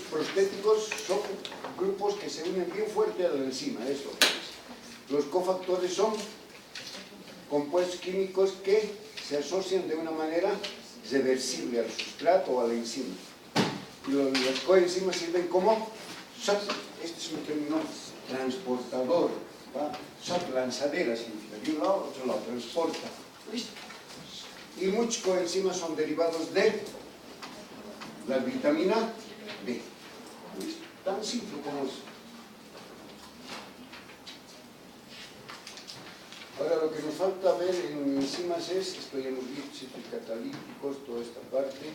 prostéticos son grupos que se unen bien fuerte a la enzima, es lo que es. Los cofactores son compuestos químicos que se asocian de una manera reversible al sustrato o a la enzima. Y las coenzimas sirven como SOT, este es un término transportador, SOT, lanzadera significa, de un lado a otro lado, transporta, listo. Y muchas coenzimas son derivados de la vitamina B, listo, tan simple como eso. Ahora lo que nos falta ver en enzimas es, esto ya hemos visto, sitios catalíticos, toda esta parte,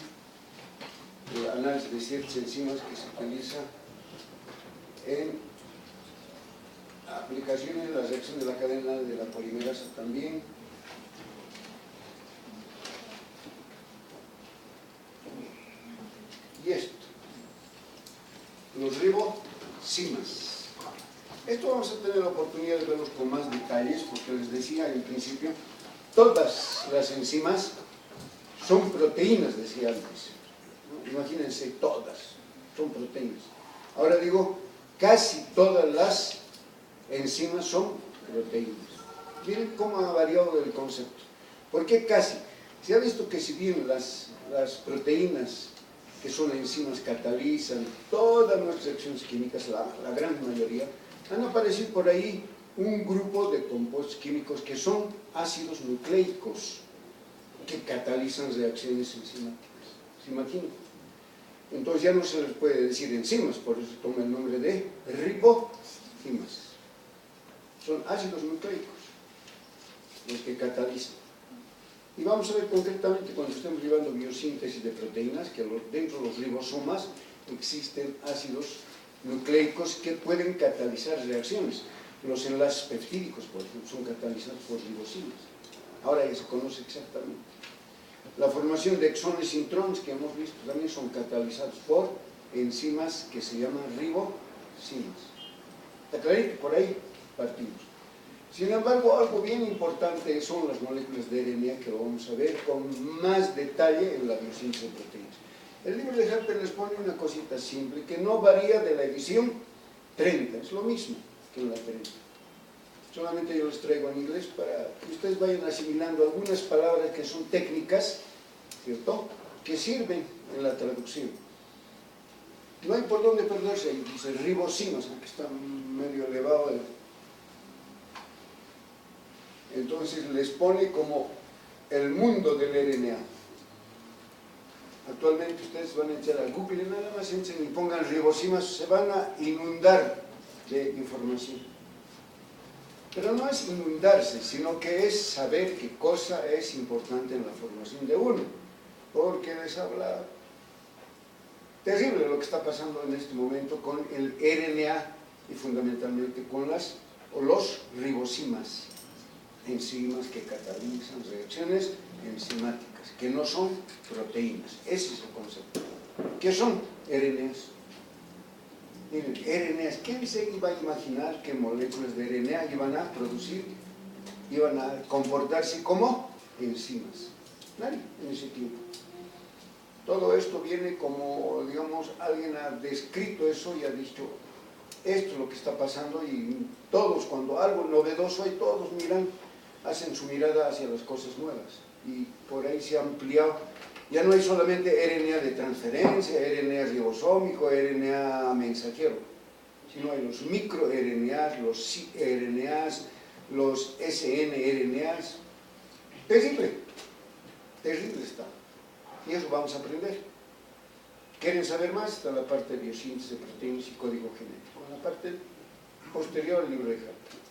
el análisis de ciertas enzimas que se utiliza en aplicaciones, la reacción de la cadena de la polimerasa también. Y esto, los ribosimas. Esto vamos a tener la oportunidad de verlos con más detalles, porque les decía en principio, todas las enzimas son proteínas, decía antes, ¿no? Imagínense, todas son proteínas. Ahora digo, casi todas las enzimas son proteínas. Miren cómo ha variado el concepto. ¿Por qué casi? Se ha visto que si bien las proteínas, que son enzimas, catalizan todas nuestras reacciones químicas, la gran mayoría, han aparecido por ahí un grupo de compuestos químicos que son ácidos nucleicos que catalizan reacciones enzimáticas. ¿Se imaginan? Entonces ya no se les puede decir enzimas, por eso toma el nombre de ribosimas. Son ácidos nucleicos los que catalizan. Y vamos a ver concretamente cuando estemos llevando biosíntesis de proteínas, que dentro de los ribosomas existen ácidos nucleicos que pueden catalizar reacciones. Los enlaces peptídicos, por ejemplo, son catalizados por ribosimas. Ahora ya se conoce exactamente. La formación de exones y intrones que hemos visto también son catalizados por enzimas que se llaman ribosimas. ¿Está clarito? Por ahí partimos. Sin embargo, algo bien importante son las moléculas de RNA, que lo vamos a ver con más detalle en la biosíntesis de proteínas. El libro de Harper les pone una cosita simple que no varía de la edición 30, es lo mismo que en la 30. Solamente yo les traigo en inglés para que ustedes vayan asimilando algunas palabras que son técnicas, ¿cierto?, que sirven en la traducción. No hay por dónde perderse, ahí dice ribosimas, aunque está medio elevado. Entonces les pone como el mundo del RNA. Actualmente ustedes van a echar a Google y nada más entren y pongan ribosimas, se van a inundar de información. Pero no es inundarse, sino que es saber qué cosa es importante en la formación de uno, porque les habla terrible lo que está pasando en este momento con el RNA y fundamentalmente con los ribosimas, enzimas que catalizan reacciones enzimáticas, que no son proteínas. Ese es el concepto. ¿Qué son RNAs? Miren, RNAs, ¿quién se iba a imaginar que moléculas de RNA iban a producir, iban a comportarse como enzimas? Nadie en ese tiempo. Todo esto viene como, digamos, alguien ha descrito eso y ha dicho, esto es lo que está pasando, y todos, cuando algo novedoso hay, todos miran, hacen su mirada hacia las cosas nuevas, y por ahí se ha ampliado. Ya no hay solamente RNA de transferencia, RNA ribosómico, RNA mensajero, sino hay los microRNAs, los cRNAs, los snRNAs. Terrible, terrible está. Y eso vamos a aprender. ¿Quieren saber más? Está la parte de biosíntesis de proteínas y código genético. En la parte posterior al libro de Harper.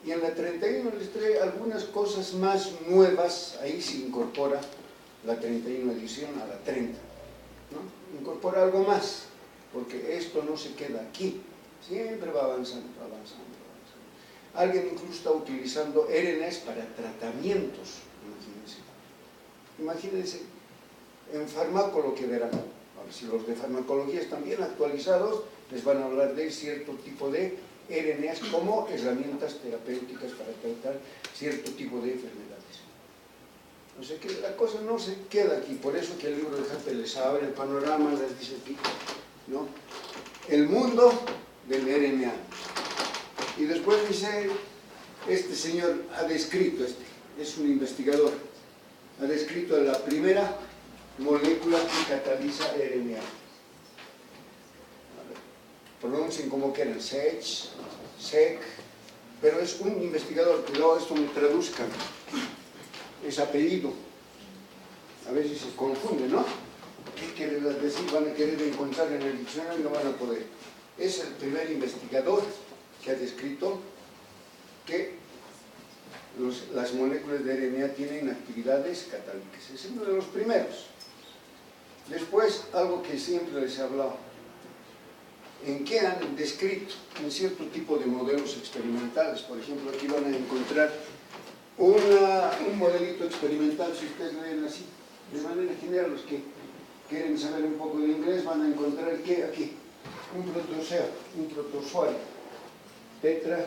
Y en la 31 les trae algunas cosas más nuevas, ahí se incorpora la 31 edición a la 30, ¿no? Incorpora algo más, porque esto no se queda aquí, siempre va avanzando, avanzando, avanzando. Alguien incluso está utilizando RNAs para tratamientos, imagínense, en fármaco lo que verán. A ver si los de farmacología están bien actualizados, les van a hablar de cierto tipo de RNAs como herramientas terapéuticas para tratar cierto tipo de enfermedades. O sea que la cosa no se queda aquí, por eso que el libro de Harper les abre el panorama, les dice aquí, ¿no? el mundo del RNA. Y después dice, este señor ha descrito, es un investigador, ha descrito la primera molécula que cataliza RNA. Pronuncien como quieran, SEC, pero es un investigador, que luego esto me traduzcan, es apellido, a veces se confunde, ¿no? ¿Qué quiere decir? Van a querer encontrar en el diccionario y no van a poder. Es el primer investigador que ha descrito que las moléculas de RNA tienen actividades catalíticas. Es uno de los primeros. Después, algo que siempre les he hablado, en qué han descrito en cierto tipo de modelos experimentales. Por ejemplo, aquí van a encontrar un modelito experimental, si ustedes leen así. De manera general, los que quieren saber un poco de inglés van a encontrar que aquí, un protozoario, tetra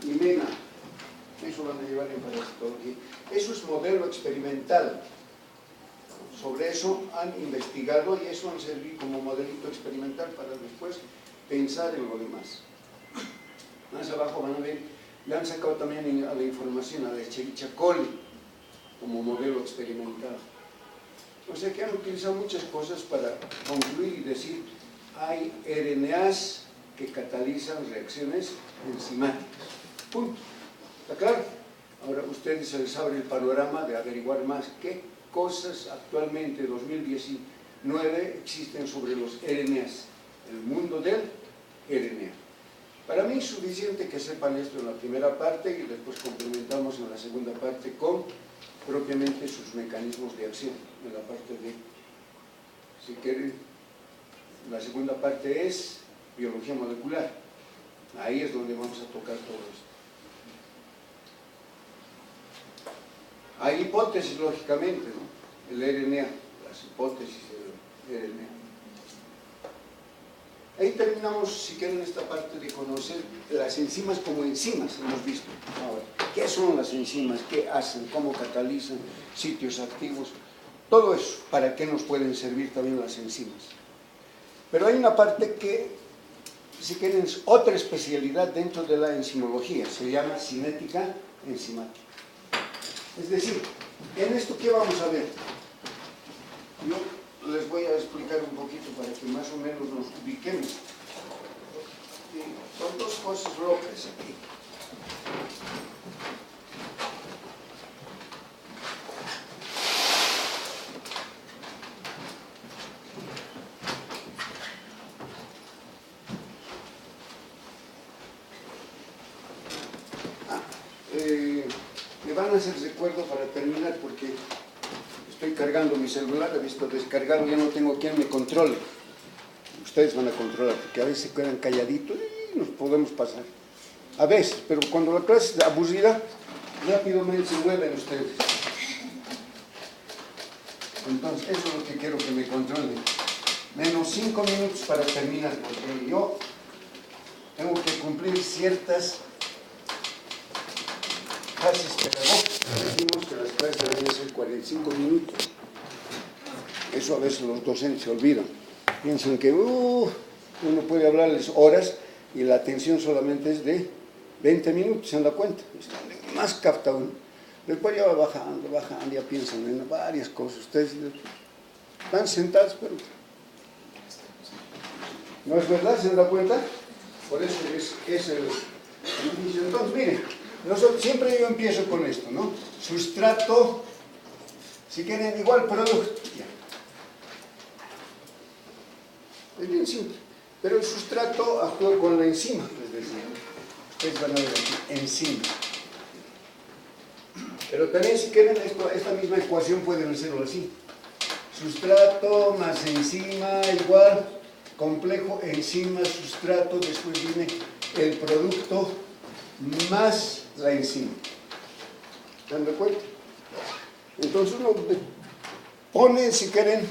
y mena. Eso van a llevar en parasitología. Eso es modelo experimental. Sobre eso han investigado y eso han servido como modelito experimental para después pensar en lo demás. Más abajo van a ver, le han sacado también a la información a la Escherichia coli como modelo experimental. O sea que han utilizado muchas cosas para concluir y decir, hay RNAs que catalizan reacciones enzimáticas. Punto. ¿Está claro? Ahora ustedes se les abre el panorama de averiguar más qué cosas actualmente, 2019, existen sobre los RNAs, el mundo del RNA. Para mí es suficiente que sepan esto en la primera parte y después complementamos en la segunda parte con propiamente sus mecanismos de acción. En la parte de, si quieren, la segunda parte es biología molecular. Ahí es donde vamos a tocar todo esto. Hay hipótesis, lógicamente, ¿no? El RNA, las hipótesis del RNA. Ahí terminamos, si quieren, esta parte de conocer las enzimas como enzimas, hemos visto. Ahora, ¿qué son las enzimas? ¿Qué hacen? ¿Cómo catalizan? ¿Sitios activos? Todo eso, ¿para qué nos pueden servir también las enzimas? Pero hay una parte que, si quieren, es otra especialidad dentro de la enzimología, se llama cinética enzimática. Es decir, en esto, ¿qué vamos a ver? Yo les voy a explicar un poquito para que más o menos nos ubiquemos. Son dos cosas locas aquí. Me van a hacer recuerdo para terminar porque estoy cargando mi celular, he visto descargado, ya no tengo quien me controle. Ustedes van a controlar porque a veces se quedan calladitos y nos podemos pasar. A veces, pero cuando la clase es aburrida, rápidamente se mueven ustedes. Entonces, eso es lo que quiero que me controlen. Menos 5 minutos para terminar, porque yo tengo que cumplir ciertas clases pedagógicas. Decimos que las clases deben ser 45 minutos. Eso a veces los docentes se olvidan. Piensan que uno puede hablarles horas y la atención solamente es de 20 minutos, ¿se dan cuenta? Es donde más capta uno. Después ya va bajando, ya piensan en varias cosas. Ustedes están sentados, pero ¿no es verdad? ¿Se dan cuenta? Por eso es el inicio. Entonces, miren, siempre yo empiezo con esto, ¿no? Sustrato, si quieren, igual producto. Ya. Es bien simple. Pero el sustrato actúa con la enzima, les decía. Ustedes van a ver aquí, enzima. Pero también, si quieren, esta misma ecuación pueden hacerlo así. Sustrato más enzima igual complejo, enzima, sustrato, después viene el producto más la enzima. ¿Se dan cuenta? Entonces uno pone, si quieren,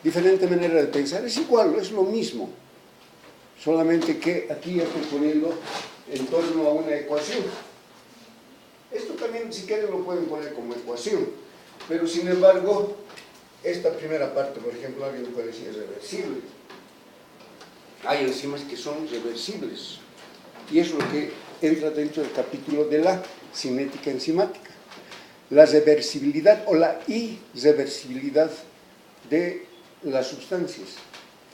diferente manera de pensar. Es igual, es lo mismo. Solamente que aquí ya estoy poniendo en torno a una ecuación. Esto también, si quieren, lo pueden poner como ecuación. Pero, sin embargo, esta primera parte, por ejemplo, alguien puede decir es reversible. hay enzimas que son reversibles. Y eso es lo que entra dentro del capítulo de la cinética enzimática. La reversibilidad o la irreversibilidad de las sustancias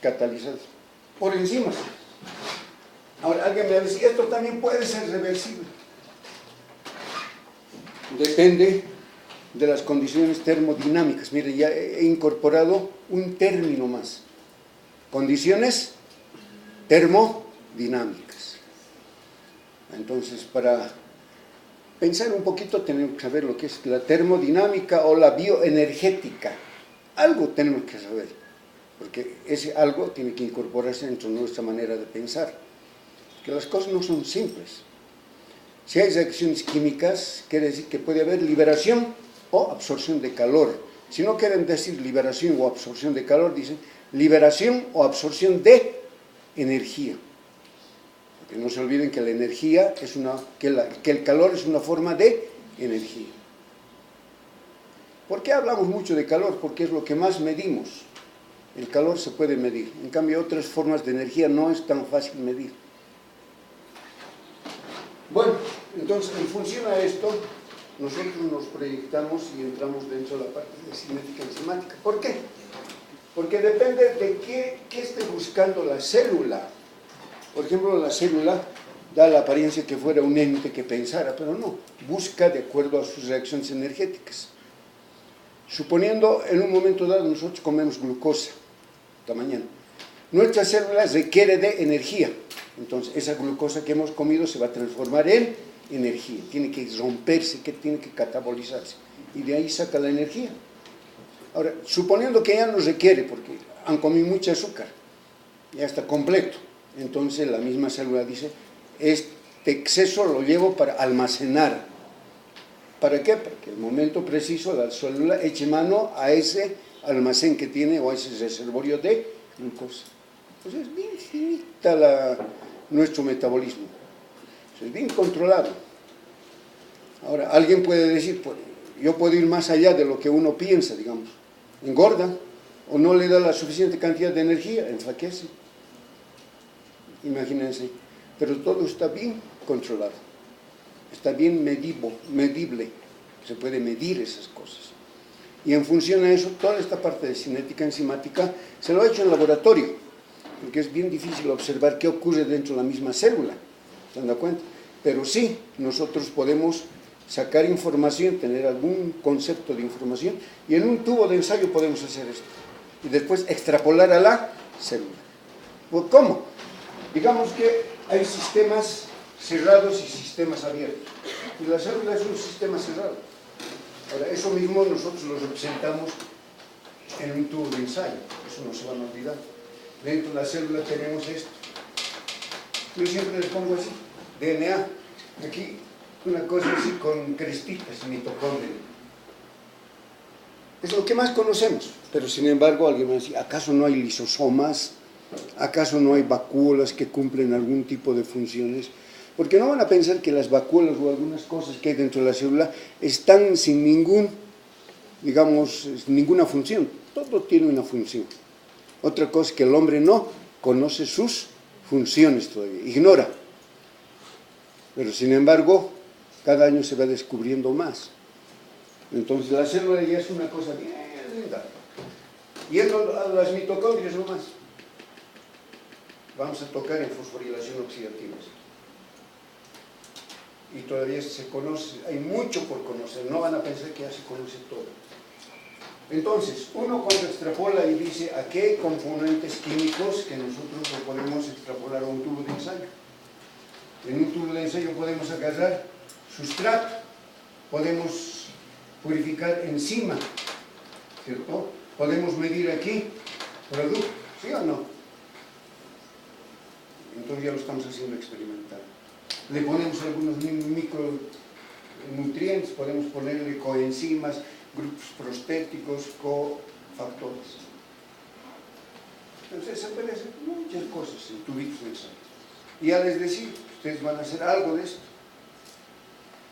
catalizadas por enzimas. Ahora, alguien me va a decir, esto también puede ser reversible. Depende de las condiciones termodinámicas. Mire, ya he incorporado un término más. Condiciones termodinámicas. Entonces, para pensar un poquito tenemos que saber lo que es la termodinámica o la bioenergética. Algo tenemos que saber, porque ese algo tiene que incorporarse dentro de nuestra manera de pensar. Que las cosas no son simples. Si hay reacciones químicas, quiere decir que puede haber liberación o absorción de calor. Si no quieren decir liberación o absorción de calor, dicen liberación o absorción de energía. Porque no se olviden que la energía es que el calor es una forma de energía. ¿Por qué hablamos mucho de calor? Porque es lo que más medimos. El calor se puede medir. En cambio, otras formas de energía no es tan fácil medir. Bueno, entonces, en función a esto, nosotros nos proyectamos y entramos dentro de la parte de cinética enzimática. ¿Por qué? Porque depende de qué esté buscando la célula. Por ejemplo, la célula da la apariencia que fuera un ente que pensara, pero no, busca de acuerdo a sus reacciones energéticas. Suponiendo en un momento dado nosotros comemos glucosa esta mañana, nuestra célula requiere de energía, entonces esa glucosa que hemos comido se va a transformar en energía, tiene que romperse, tiene que catabolizarse, y de ahí saca la energía. Ahora, suponiendo que ya no requiere, porque han comido mucho azúcar, ya está completo, entonces la misma célula dice, este exceso lo llevo para almacenar. ¿Para qué? Para que en el momento preciso la célula eche mano a ese almacén que tiene o a ese reservorio de glucosa. Entonces es bien finita nuestro metabolismo, es bien controlado. Ahora, alguien puede decir, pues, yo puedo ir más allá de lo que uno piensa, digamos, engorda o no le da la suficiente cantidad de energía, enflaquece. Imagínense, pero todo está bien controlado, está bien medible, se puede medir esas cosas. Y en función a eso, toda esta parte de cinética enzimática se lo ha hecho en laboratorio, porque es bien difícil observar qué ocurre dentro de la misma célula, ¿se dan cuenta? Pero sí, nosotros podemos sacar información, tener algún concepto de información, y en un tubo de ensayo podemos hacer esto, y después extrapolar a la célula. ¿Pues cómo? Digamos que hay sistemas cerrados y sistemas abiertos, y la célula es un sistema cerrado. Ahora, eso mismo nosotros lo representamos en un tubo de ensayo, eso no se van a olvidar. Dentro de la célula tenemos esto. Yo siempre les pongo así, DNA, aquí una cosa así con crestitas, mitocondria. Es lo que más conocemos, pero sin embargo alguien va a decir, ¿acaso no hay lisosomas? ¿Acaso no hay vacuolas que cumplen algún tipo de funciones? Porque no van a pensar que las vacuolas o algunas cosas que hay dentro de la célula están sin ninguna función. Todo tiene una función. Otra cosa es que el hombre no conoce sus funciones todavía, ignora. Pero sin embargo, cada año se va descubriendo más. Entonces la célula ya es una cosa bien linda. Y a las mitocondrias nomás. Vamos a tocar en fosforilación oxidativa. Y todavía se conoce, hay mucho por conocer, no van a pensar que ya se conoce todo. Entonces, uno cuando extrapola y dice a qué componentes químicos que nosotros lo podemos extrapolar a un tubo de ensayo. En un tubo de ensayo podemos agarrar sustrato, podemos purificar enzima, ¿cierto? Podemos medir aquí producto, ¿sí o no? Entonces ya lo estamos haciendo experimental. Le ponemos algunos micronutrientes, podemos ponerle coenzimas, grupos prostéticos, cofactores. Entonces se pueden hacer muchas cosas en tubitos de ensayo. Y ya les decía, ustedes van a hacer algo de esto.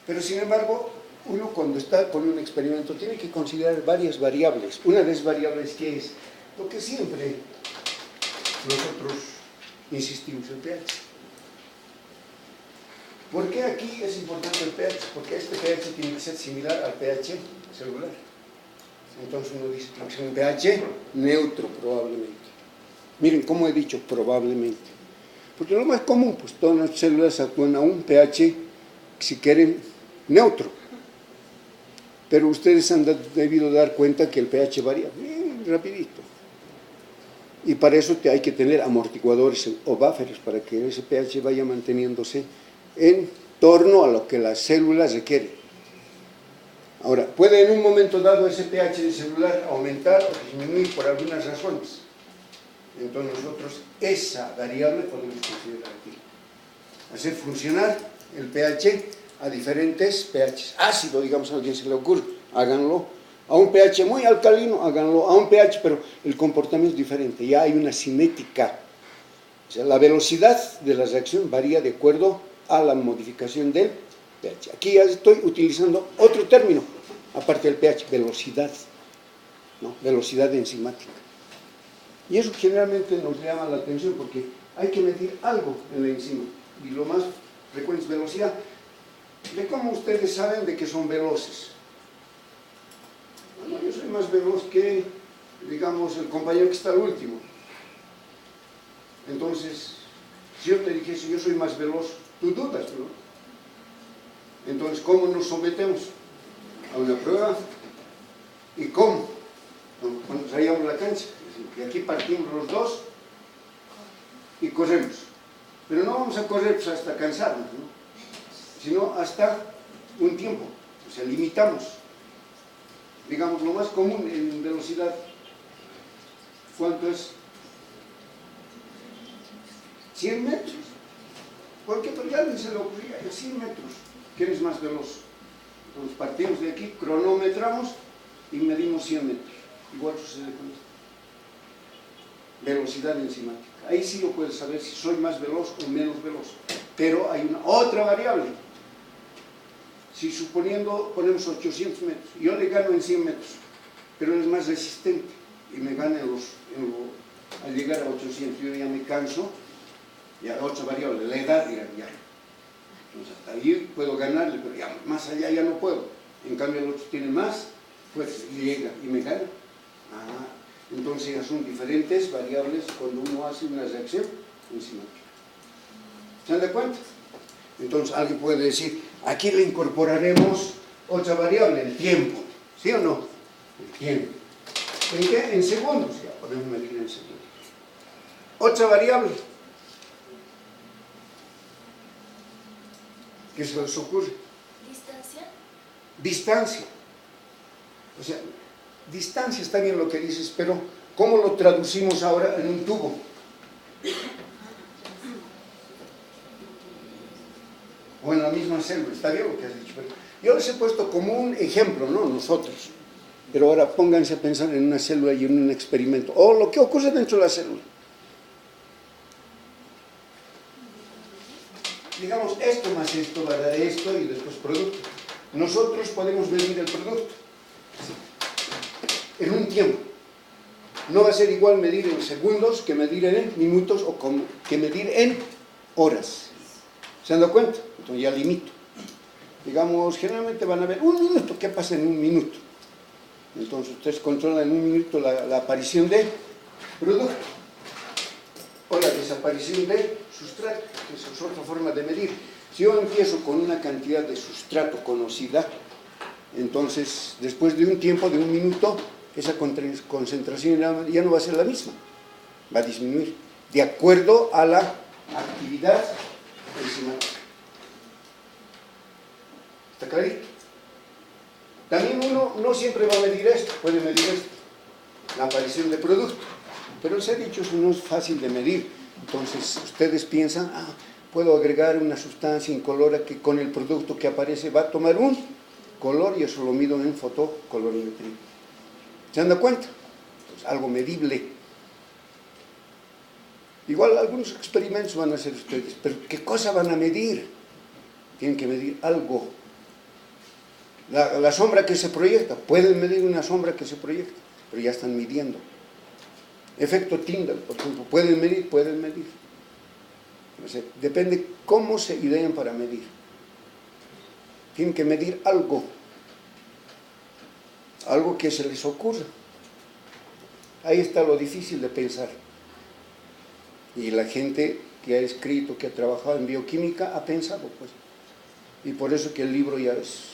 Pero sin embargo, uno cuando está con un experimento tiene que considerar varias variables. Una de esas variables que es lo que siempre nosotros insistimos en pH. ¿Por qué aquí es importante el pH? Porque este pH tiene que ser similar al pH celular. Entonces uno dice, tiene que ser un pH neutro probablemente. Miren cómo he dicho probablemente. Porque lo más común, pues todas las células actúan a un pH, si quieren, neutro. Pero ustedes han debido dar cuenta que el pH varía bien rapidito. Y para eso hay que tener amortiguadores o buffers para que ese pH vaya manteniéndose en torno a lo que la célula requiere. Ahora, puede en un momento dado ese pH del celular aumentar o disminuir por algunas razones. Entonces nosotros esa variable podemos considerar aquí. Hacer funcionar el pH a diferentes pHs. Ácido, digamos, a alguien se le ocurre, háganlo. A un pH muy alcalino, háganlo. A un pH, pero el comportamiento es diferente. Ya hay una cinética. O sea, la velocidad de la reacción varía de acuerdo a la modificación del pH. Aquí ya estoy utilizando otro término, aparte del pH, velocidad, ¿no? Velocidad enzimática. Y eso generalmente nos llama la atención porque hay que medir algo en la enzima. Y lo más frecuente es velocidad. ¿De cómo ustedes saben de que son veloces? Bueno, yo soy más veloz que, digamos, el compañero que está al último. Entonces, si yo te dijese, yo soy más veloz, tú dudas, ¿no? Entonces, ¿cómo nos sometemos a una prueba? ¿Y cómo? Cuando salíamos a la cancha, y aquí partimos los dos y corremos. Pero no vamos a correr pues, hasta cansarnos, ¿no? Sino hasta un tiempo, o sea, limitamos. Digamos, lo más común en velocidad, ¿cuánto es? 100 metros. ¿Por qué? Porque a alguien se le ocurría 100 metros. ¿Quién es más veloz? Entonces partimos de aquí, cronometramos y medimos 100 metros. Igual sucede con esto. Velocidad enzimática. Ahí sí lo puedes saber si soy más veloz o menos veloz. Pero hay una otra variable. Si suponiendo ponemos 800 metros, yo le gano en 100 metros, pero él es más resistente y me gana al llegar a 800, yo ya me canso, ya otra variable, la edad dirán ya. Entonces hasta ahí puedo ganarle, pero ya más allá ya no puedo. En cambio el otro tiene más fuerza y llega y me gana. Entonces ya son diferentes variables cuando uno hace una reacción enzimática. ¿Se dan cuenta? Entonces alguien puede decir, aquí le incorporaremos otra variable, el tiempo. ¿Sí o no? El tiempo. ¿En qué? En segundos. Ya podemos medir en segundos. Otra variable. ¿Qué se les ocurre? ¿Distancia? Distancia. O sea, distancia está bien lo que dices, pero ¿cómo lo traducimos ahora en un tubo? O en la misma célula, está bien lo que has dicho, pero yo les he puesto como un ejemplo, ¿no? Nosotros. Pero ahora pónganse a pensar en una célula y en un experimento, o lo que ocurre dentro de la célula. Digamos, esto más esto va a dar esto y después producto. Nosotros podemos medir el producto en un tiempo. No va a ser igual medir en segundos que medir en minutos o que medir en horas. ¿Se han dado cuenta? Entonces ya limito. Digamos, generalmente van a ver un minuto, ¿qué pasa en un minuto? Entonces ustedes controlan en un minuto la aparición de producto o la desaparición de sustrato, que es otra forma de medir. Si yo empiezo con una cantidad de sustrato conocida, entonces después de un tiempo, de un minuto, esa concentración ya no va a ser la misma, va a disminuir, de acuerdo a la actividad enzimática. ¿Está clarito? También uno no siempre va a medir esto, puede medir esto, la aparición de producto, pero se ha dicho eso no es fácil de medir. Entonces ustedes piensan, puedo agregar una sustancia incolora que con el producto que aparece va a tomar un color y eso lo mido en fotocolorimetría. ¿Se dan cuenta? Pues algo medible. Igual algunos experimentos van a hacer ustedes, pero ¿qué cosa van a medir? Tienen que medir algo. La sombra que se proyecta, pueden medir una sombra que se proyecta, pero ya están midiendo. Efecto Tyndall, por ejemplo, pueden medir. O sea, depende cómo se ideen para medir. Tienen que medir algo que se les ocurra. Ahí está lo difícil de pensar. Y la gente que ha escrito, que ha trabajado en bioquímica, ha pensado, pues. Y por eso que el libro ya es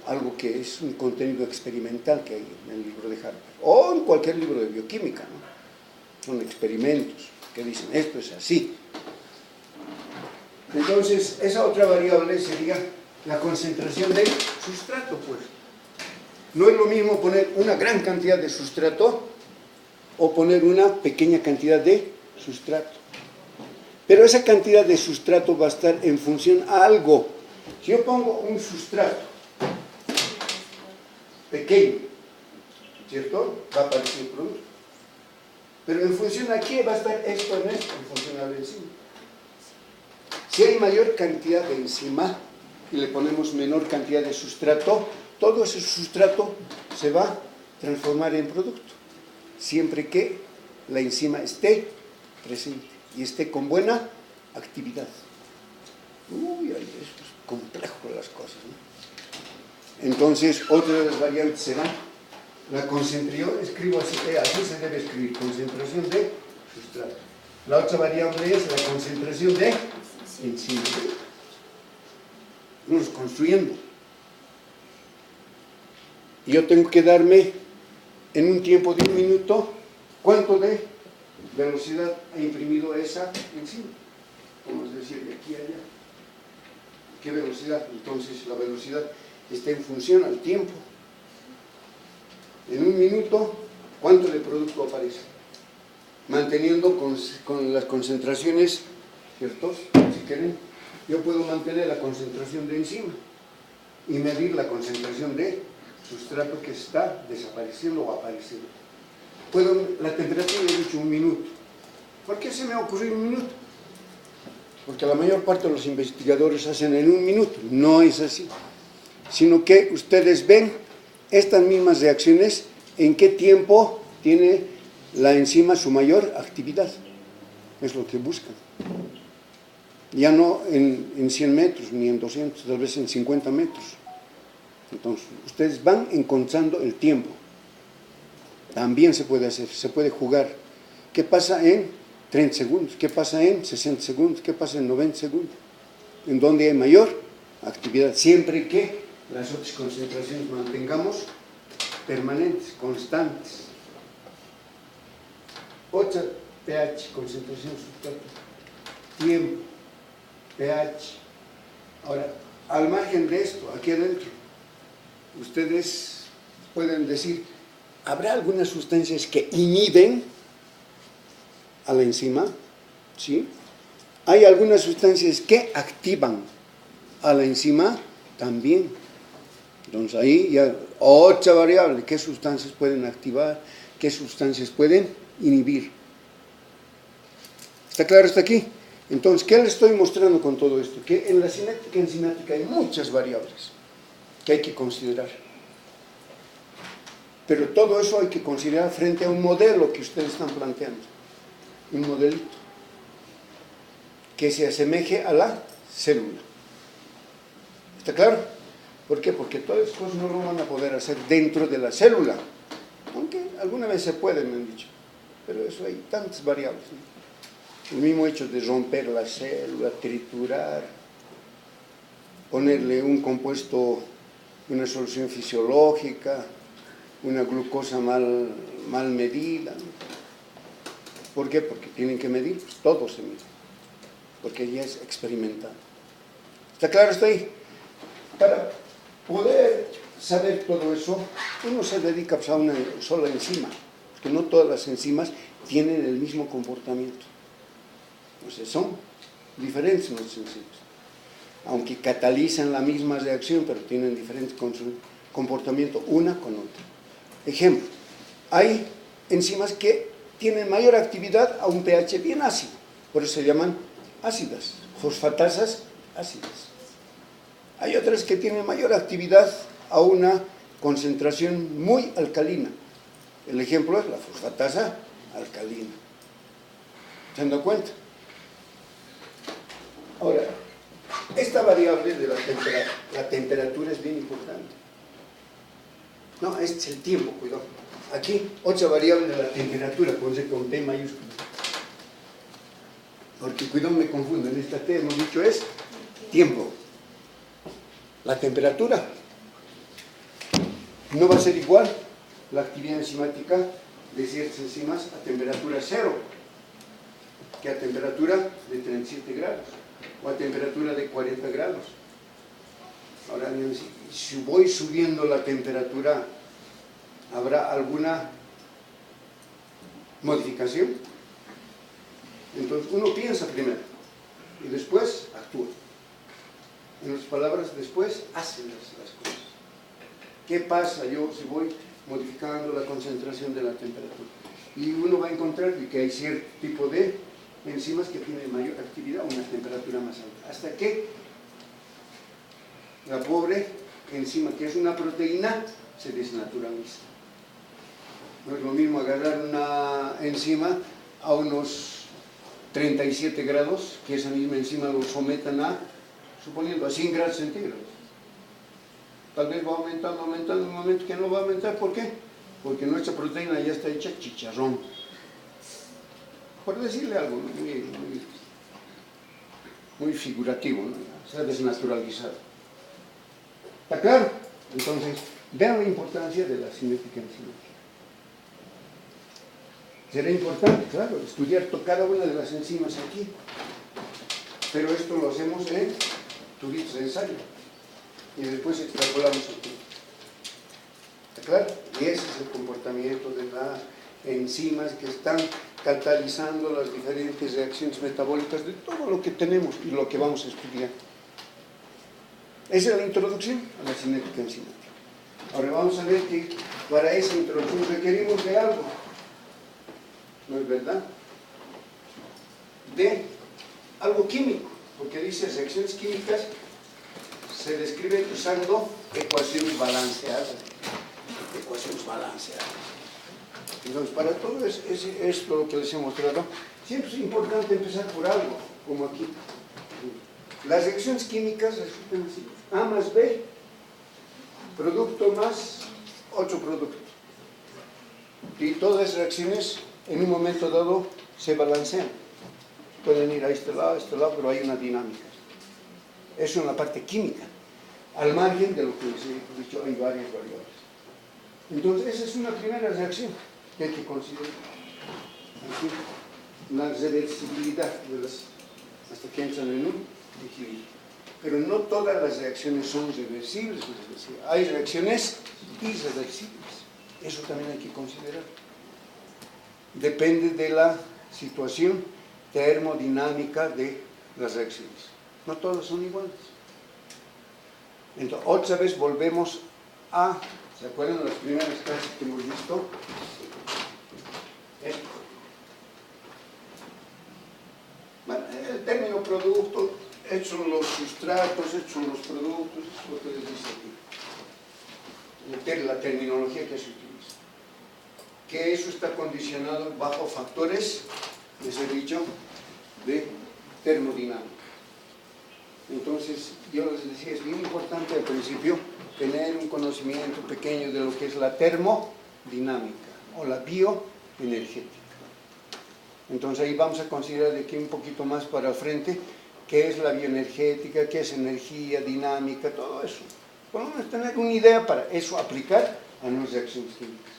algo que es un contenido experimental que hay en el libro de Harvard. O en cualquier libro de bioquímica, ¿no? Son experimentos que dicen, esto es así. Entonces, esa otra variable sería la concentración del sustrato, pues. No es lo mismo poner una gran cantidad de sustrato o poner una pequeña cantidad de sustrato. Pero esa cantidad de sustrato va a estar en función a algo. Si yo pongo un sustrato pequeño, ¿cierto? Va a aparecer el producto. Pero en función a qué va a estar esto en esto, en función a la enzima. Si hay mayor cantidad de enzima y le ponemos menor cantidad de sustrato, todo ese sustrato se va a transformar en producto, siempre que la enzima esté presente y esté con buena actividad. Uy, es complejo las cosas, ¿no? Entonces, otra de las variantes será la concentración, escribo así, así se debe escribir, concentración de sustrato. La otra variable es la concentración de enzima. Vamos construyendo. Y yo tengo que darme en un tiempo de 1 minuto cuánto de velocidad ha imprimido esa enzima. Vamos a decir de aquí a allá. ¿Qué velocidad? Entonces la velocidad está en función al tiempo. En 1 minuto, ¿cuánto de producto aparece? Manteniendo con las concentraciones, ¿ciertos? Si quieren, yo puedo mantener la concentración de enzima y medir la concentración de sustrato que está desapareciendo o apareciendo. La temperatura he dicho 1 minuto. ¿Por qué se me ha ocurrido 1 minuto? Porque la mayor parte de los investigadores hacen en 1 minuto. No es así. Sino que ustedes ven estas mismas reacciones en qué tiempo tiene la enzima su mayor actividad. Es lo que buscan. Ya no en 100 metros, ni en 200, tal vez en 50 metros. Entonces, ustedes van encontrando el tiempo. También se puede hacer, se puede jugar. ¿Qué pasa en 30 segundos? ¿Qué pasa en 60 segundos? ¿Qué pasa en 90 segundos? En donde hay mayor actividad, siempre que las otras concentraciones mantengamos permanentes, constantes. Otra, pH, concentración sustrato, tiempo, pH. Ahora, al margen de esto, aquí adentro, ustedes pueden decir, ¿habrá algunas sustancias que inhiben a la enzima? ¿Sí? ¿Hay algunas sustancias que activan a la enzima? También. Entonces ahí ya otra variable, ¿qué sustancias pueden activar? ¿Qué sustancias pueden inhibir? ¿Está claro hasta aquí? Entonces, ¿qué les estoy mostrando con todo esto? Que en la cinética enzimática hay muchas variables que hay que considerar. Pero todo eso hay que considerar frente a un modelo que ustedes están planteando. Un modelito que se asemeje a la célula. ¿Está claro? ¿Por qué? Porque todas las cosas no lo van a poder hacer dentro de la célula. Aunque alguna vez se puede, me han dicho. Pero eso hay tantas variables, ¿no? El mismo hecho de romper la célula, triturar, ponerle un compuesto, una solución fisiológica, una glucosa mal medida, ¿no? ¿Por qué? Porque tienen que medir, pues todo se mide, porque ya es experimental. ¿Está claro hasta ahí? Para poder saber todo eso, uno se dedica pues, a una sola enzima, porque no todas las enzimas tienen el mismo comportamiento. Entonces son diferentes las enzimas, aunque catalizan la misma reacción, pero tienen diferente comportamiento una con otra. Ejemplo, hay enzimas que tienen mayor actividad a un pH bien ácido, por eso se llaman ácidas, fosfatasas ácidas. Hay otras que tienen mayor actividad a una concentración muy alcalina. El ejemplo es la fosfatasa alcalina. ¿Se han dado cuenta? variable de la temperatura es bien importante. No, este es el tiempo, cuidado. Aquí, otra variable de la temperatura, con T mayúscula. Porque cuidado, me confundo, en esta T hemos dicho es tiempo. La temperatura no va a ser igual la actividad enzimática de ciertas enzimas a temperatura 0 que a temperatura de 37 grados o a temperatura de 40 grados. Ahora, si voy subiendo la temperatura, ¿habrá alguna modificación? Entonces uno piensa primero y después actúa. En otras palabras, después hace las cosas. ¿Qué pasa yo si voy modificando la concentración de la temperatura? Y uno va a encontrar que hay cierto tipo de enzimas que tienen mayor actividad a una temperatura más alta. Hasta que la pobre enzima, que es una proteína, se desnaturaliza. No es lo mismo agarrar una enzima a unos 37 grados, que esa misma enzima lo sometan a, suponiendo, a 100 grados centígrados. Tal vez va aumentando, en un momento que no va a aumentar. ¿Por qué? Porque nuestra proteína ya está hecha chicharrón. Por decirle algo muy figurativo, ¿no? Se ha desnaturalizado. ¿Está claro? Entonces, vean la importancia de la cinética enzimática. Será importante, claro, estudiar cada una de las enzimas aquí. Pero esto lo hacemos en tubitos de ensayo. Y después extrapolamos aquí. ¿Está claro? Y ese es el comportamiento de las enzimas que están catalizando las diferentes reacciones metabólicas de todo lo que tenemos y lo que vamos a estudiar. Esa es la introducción a la cinética enzimática. Ahora vamos a ver que para esa introducción requerimos de algo. ¿No es verdad? De algo químico, porque dice reacciones químicas se describen usando ecuaciones balanceadas. Ecuaciones balanceadas. Entonces, para todo esto lo que les he mostrado, siempre es importante empezar por algo, como aquí. Las reacciones químicas resultan así: A más B, producto más otro producto. Y todas las reacciones en un momento dado se balancean. Pueden ir a este lado, pero hay una dinámica. Eso en la parte química. Al margen de lo que les he dicho, hay varias variables. Entonces, esa es una primera reacción que hay que considerar. Aquí, la reversibilidad de las, hasta que entran en un equilibrio. Pero no todas las reacciones son reversibles. Hay reacciones irreversibles. Eso también hay que considerar. Depende de la situación termodinámica de las reacciones. No todas son iguales. Entonces, otra vez volvemos a, ¿se acuerdan de las primeras clases que hemos visto? Esto. Bueno, el término producto, estos son los sustratos, estos son los productos, esto es lo que les dice aquí. La terminología que se utiliza. Que eso está condicionado bajo factores, les he dicho, de termodinámica. Entonces, yo les decía, es bien importante al principio tener un conocimiento pequeño de lo que es la termodinámica o la bioenergética. Entonces ahí vamos a considerar de aquí un poquito más para el frente qué es la bioenergética, qué es energía, dinámica, todo eso. Podemos tener una idea para eso aplicar a nuestras reacciones químicas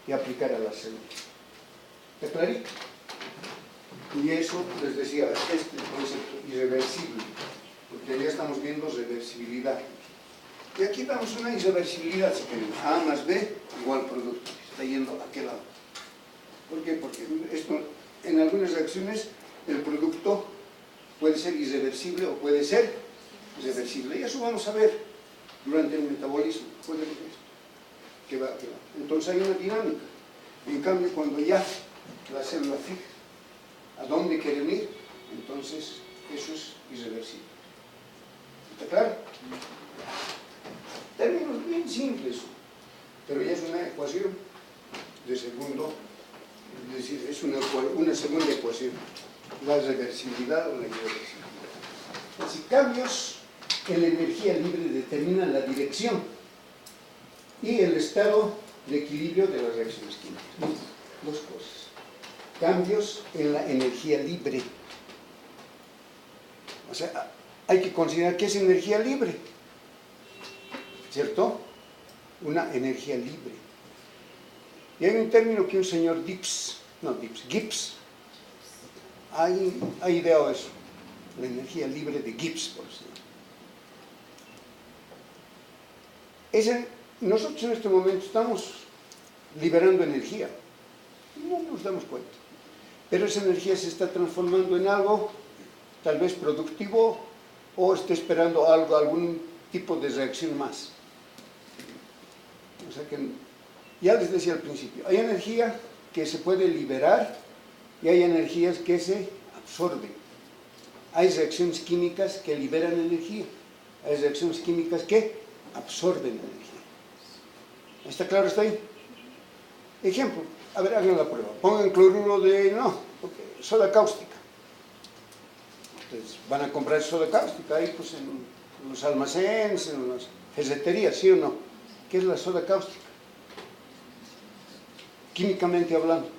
y aplicar a las células. ¿Está clarito? Y eso les decía, este concepto irreversible, porque ya estamos viendo reversibilidad. Y aquí damos una irreversibilidad, si queremos. A más B igual producto. Está yendo a aquel lado. ¿Por qué? Porque esto, en algunas reacciones el producto puede ser irreversible o puede ser reversible. Y eso vamos a ver durante el metabolismo. Puede ver esto. Que va. Entonces hay una dinámica. En cambio, cuando ya la célula fija a dónde quieren ir, entonces eso es irreversible. ¿Está claro? Términos bien simples, pero ya es una ecuación de segundo, es decir, es una segunda ecuación, la reversibilidad o la irreversibilidad. Así, cambios en la energía libre determinan la dirección y el estado de equilibrio de las reacciones químicas. Dos cosas. Cambios en la energía libre. O sea, hay que considerar que es energía libre, ¿cierto? Una energía libre. Y hay un término que un señor Gibbs ha ideado eso, la energía libre de Gibbs, por ejemplo. Nosotros en este momento estamos liberando energía, no nos damos cuenta, pero esa energía se está transformando en algo tal vez productivo o está esperando algún tipo de reacción más. O sea que, ya les decía al principio, hay energía que se puede liberar y hay energías que se absorben. Hay reacciones químicas que liberan energía, hay reacciones químicas que absorben energía. ¿Está claro hasta ahí? Ejemplo, a ver, hagan la prueba. Pongan cloruro de, soda cáustica. Entonces, van a comprar soda cáustica ahí pues en los almacenes, en las ferreterías, ¿sí o no? ¿Qué es la soda cáustica? Químicamente hablando,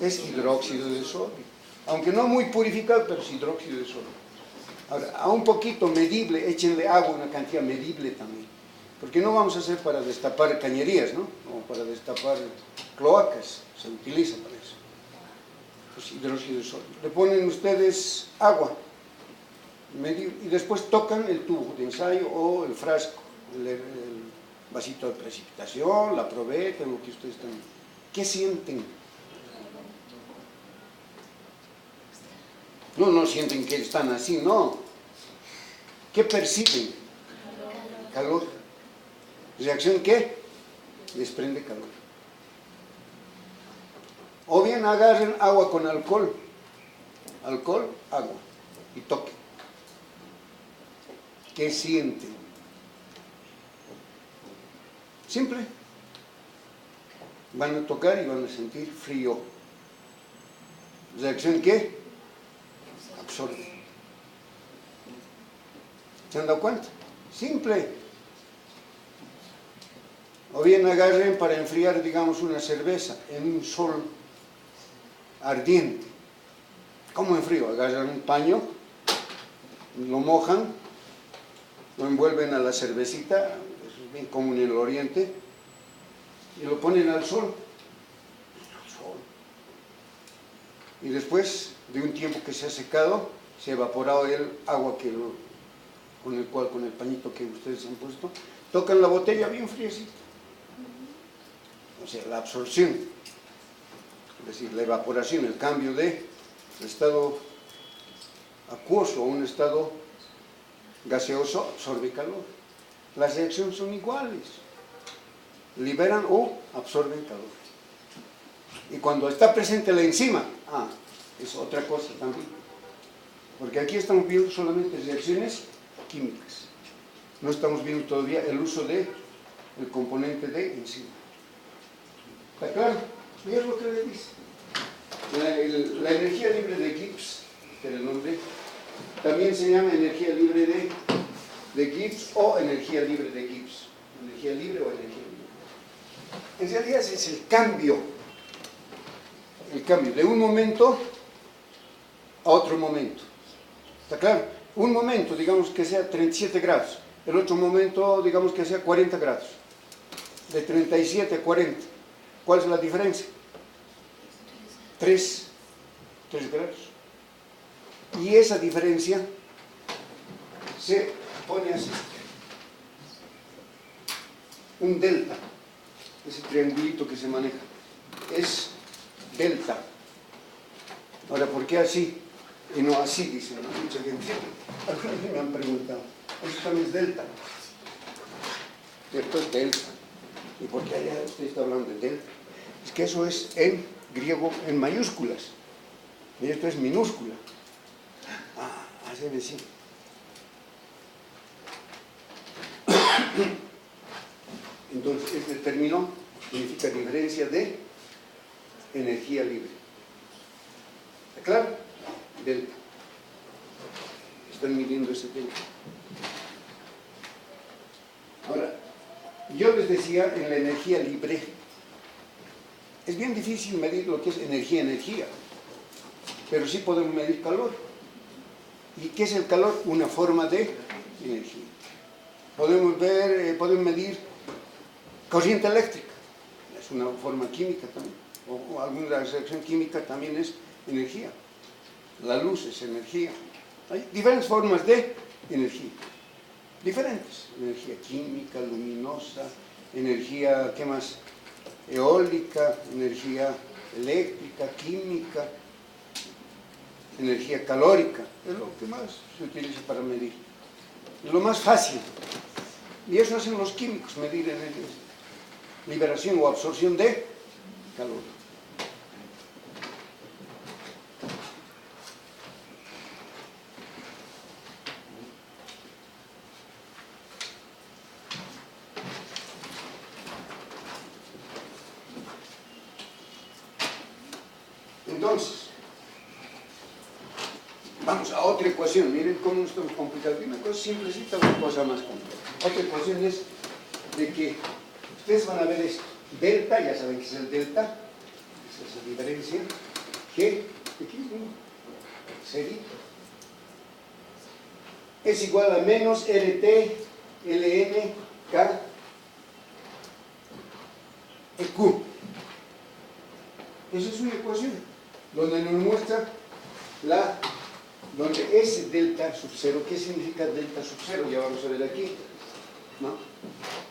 es hidróxido de sodio. Aunque no muy purificado, pero es hidróxido de sodio. Ahora, a un poquito medible, échenle agua, una cantidad medible también. Porque no vamos a hacer para destapar cañerías, ¿no? O para destapar cloacas, se utiliza para eso. Pues hidróxido de sodio. Le ponen ustedes agua, y después tocan el tubo de ensayo o el frasco, el vasito de precipitación, la probeta, lo que ustedes están. ¿Qué sienten? No sienten que están así, no. ¿Qué perciben? Calor. ¿Reacción qué? Desprende calor. O bien agarren agua con alcohol, agua, y toquen. ¿Qué sienten? Simple. Van a tocar y van a sentir frío. ¿Reacción qué? Absorbe. ¿Se han dado cuenta? Simple. O bien agarren para enfriar, digamos, una cerveza en un sol ardiente. ¿Cómo enfrío? Agarran un paño, lo mojan, lo envuelven a la cervecita, eso es bien común en el oriente, y lo ponen al sol. Y después de un tiempo que se ha secado, se ha evaporado el agua con el pañito que ustedes han puesto, tocan la botella bien friecita. O sea, la absorción, es decir, la evaporación, el cambio de estado acuoso a un estado gaseoso absorbe calor. Las reacciones son iguales, liberan o absorben calor. Y cuando está presente la enzima, es otra cosa también. Porque aquí estamos viendo solamente reacciones químicas. No estamos viendo todavía el uso del componente de enzima. ¿Está claro? Y es lo que le dice. La energía libre de Gibbs, que era el nombre, también se llama energía libre de Gibbs o energía libre de Gibbs. Energía libre o energía libre. En realidad es el cambio de un momento a otro momento. ¿Está claro? Un momento, digamos que sea 37 grados, el otro momento, digamos que sea 40 grados. De 37 a 40. ¿Cuál es la diferencia? 3 grados. Y esa diferencia se pone así. Un delta, ese triangulito que se maneja, es delta. Ahora, ¿por qué así? Y no así, dicen, ¿no? Mucha gente. Algunos me han preguntado. Eso también es delta. Esto es delta. ¿Y por qué allá usted está hablando de delta? Es que eso es en griego en mayúsculas. Y esto es minúscula. Así de sí. Entonces, este término significa diferencia de energía libre. ¿Está claro? Delta. están midiendo ese delta. Ahora, yo les decía en la energía libre, es bien difícil medir lo que es energía, pero sí podemos medir calor. ¿Y qué es el calor? Una forma de energía. Podemos medir corriente eléctrica, es una forma química también, o alguna reacción química también es energía. La luz es energía. Hay diferentes formas de energía, diferentes. Energía química, luminosa, energía, ¿qué más? Eólica, energía eléctrica, química, energía calórica, es lo que más se utiliza para medir. Es lo más fácil. Y eso hacen los químicos, medir liberación o absorción de calor. Entonces, vamos a otra ecuación. Miren cómo no estamos complicados. Una cosa simplecita, una cosa más compleja. Otra ecuación es de que ustedes van a ver esto. Delta, ya saben que es el delta, esa es la diferencia. G, aquí sería, es igual a menos RT, LN, K, Q. Esa es una ecuación donde nos muestra donde es delta sub 0. ¿Qué significa delta sub 0? Ya vamos a ver aquí, ¿no?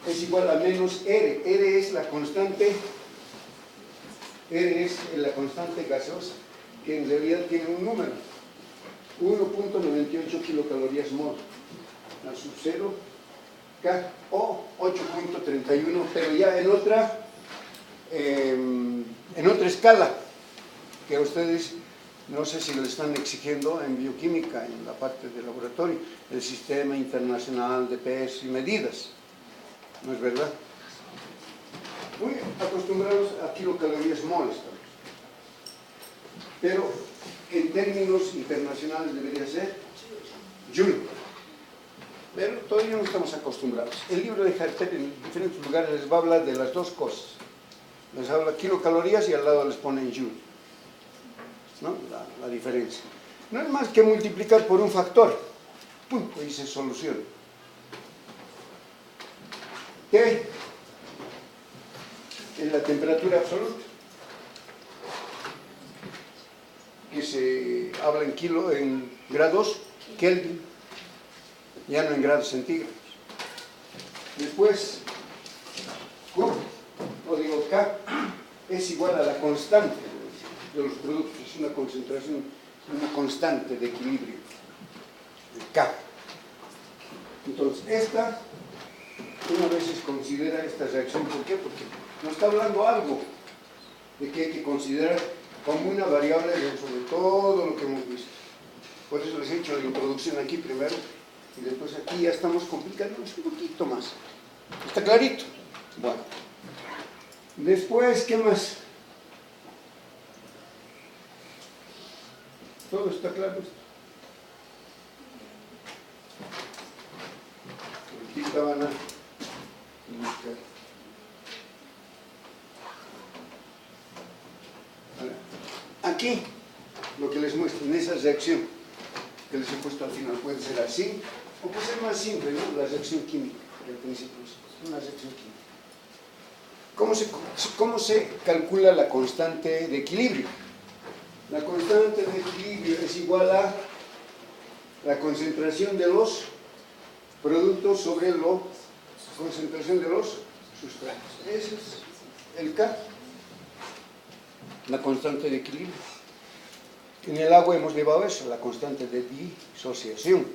Es igual a menos R. R es la constante, gaseosa, que en realidad tiene un número, 1.98 kilocalorías mol. La sub 0, K, o 8.31, pero ya en otra escala, que a ustedes no sé si lo están exigiendo en bioquímica, en la parte del laboratorio, el Sistema Internacional de Pesos y Medidas, ¿no es verdad? Muy acostumbrados a kilocalorías mol estamos, pero en términos internacionales debería ser joule, pero todavía no estamos acostumbrados. El libro de Hartel en diferentes lugares les va a hablar de las dos cosas, les habla kilocalorías y al lado les ponen joule, ¿no? La diferencia. No es más que multiplicar por un factor. Punto, y se soluciona. ¿Qué? En la temperatura absoluta, que se habla en grados Kelvin, ya no en grados centígrados. Después, Q, o digo K, es igual a la constante de los productos, es una concentración, una constante de equilibrio, K. Entonces, una vez se considera esta reacción, ¿por qué? Porque nos está hablando algo de que hay que considerar como una variable dentro de todo lo que hemos visto. Por eso les he hecho la introducción aquí primero, y después aquí ya estamos complicándonos un poquito más. ¿Está clarito? Bueno. Después, ¿qué más? ¿Todo está claro? Aquí van a buscar. Aquí, lo que les muestro en esa reacción que les he puesto al final puede ser así, o puede ser más simple, ¿no? La reacción química, al principio es una reacción química. ¿Cómo se calcula la constante de equilibrio? La constante de equilibrio es igual a la concentración de los productos sobre la concentración de los sustratos. Ese es el K, la constante de equilibrio. En el agua hemos llevado eso, la constante de disociación.